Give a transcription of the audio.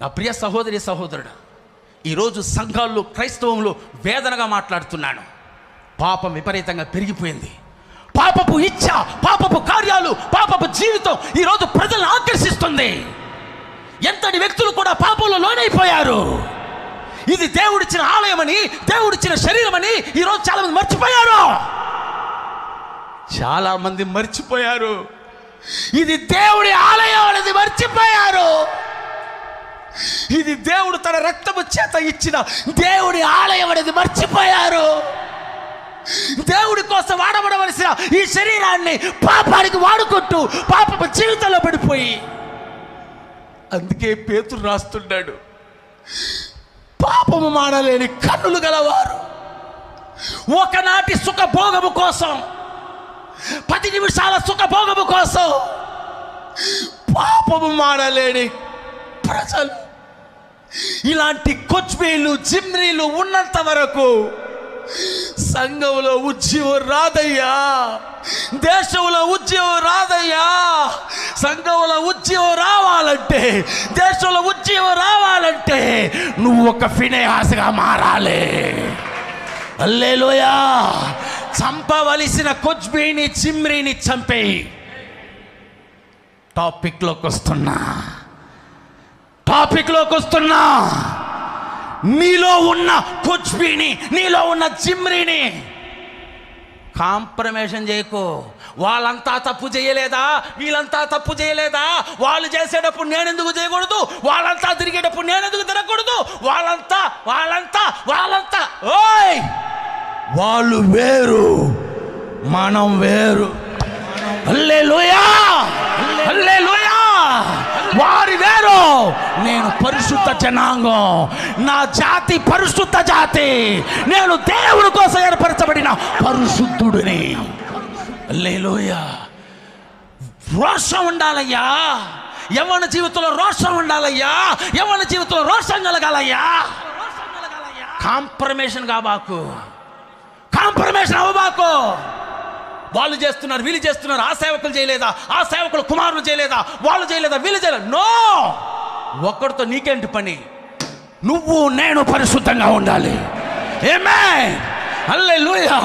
నా ప్రియ సహోదరి సహోదరుడు, ఈరోజు సంఘాల్లో క్రైస్తవంలో వేదనగా మాట్లాడుతున్నాను. పాపం విపరీతంగా పెరిగిపోయింది. పాపపు ఇచ్చ, పాపపు కార్యాలు, పాపపు జీవితం ఈరోజు ప్రజలను ఆకర్షిస్తుంది. ఎంతటి వ్యక్తులు కూడా పాపంలో లోనైపోయారు. ఇది దేవుడిచ్చిన ఆలయమని, దేవుడిచ్చిన శరీరమని ఈరోజు చాలా మంది మర్చిపోయారు. చాలా మంది మర్చిపోయారు. ఇది దేవుడి ఆలయం అనేది మర్చిపోయారు. ఇది దేవుడు తన రక్తము చేత ఇచ్చిన దేవుడి ఆలయం అనేది మర్చిపోయారు. దేవుడి కోసం వాడబడవలసిన ఈ శరీరాన్ని పాపానికి వాడుకుంటూ పాపపు జీవితంలో పడిపోయి, అందుకే పేతురు రాస్తున్నాడు, పాపము మానలేని కన్నులు గలవారు ఒకనాటి సుఖభోగము కోసం, 10 నిమిషాల సుఖభోగము కోసం పాపము మానలేని ప్రజలు, ఇలాంటి కొచ్బీలు జిమ్రీలు ఉన్నంత వరకు సంఘంలో ఉద్యోగం రాదయ్యా, దేశంలో ఉద్యోగం రాదయ్యా. సంఘంలో ఉద్యోగం రావాలంటే, దేశంలో ఉద్యోగం రావాలంటే నువ్వు ఒక ఫినెహాసుగా మారాలి. హల్లెలూయా. చంపవలసిన కొచ్బీని జిమ్రీని చంపేయి. టాపిక్లోకి వస్తున్నా. నీలో ఉన్న కొచ్బీని, నీలో ఉన్న జిమ్రీని కాంప్రమైజ్ చేయకు. వాళ్ళంతా తప్పు చేయలేదా, వీళ్ళంతా తప్పు చేయలేదా, వాళ్ళు చేసేటప్పుడు నేను ఎందుకు చేయకూడదు, వాళ్ళంతా తిరిగేటప్పుడు నేను ఎందుకు తిరగకూడదు, వాళ్ళంతా ఓయ్, వాళ్ళు వేరు, మనం వేరు. హల్లెలూయా, హల్లెలూయా. వారి వేరు, నేను పరిశుద్ధ జనాంగం, నా జాతి పరిశుద్ధ జాతి, నేను దేవుడి కోసం ఏర్పరచబడిన పరిశుద్ధుడిని. హల్లెలూయా. రోషం ఉండాలయ్యా, యవ్వన జీవితంలో రోషం ఉండాలయ్యా, యవ్వన జీవితంలో రోషం కలగాలయ్యా. కాంప్రమైషన్ అవ్వబాకు. వాళ్ళు చేస్తున్నారు, వీళ్ళు చేస్తున్నారు, ఆ సేవకులు చేయలేదా, ఆ సేవకులు కుమారులు చేయలేదా, వాళ్ళు చేయలేదా, వీళ్ళు చేయలేదు. నో, ఒక్కడితో నీకేంటి పని? నువ్వు నేను పరిశుద్ధంగా ఉండాలి. ఆమేన్. హల్లెలూయా.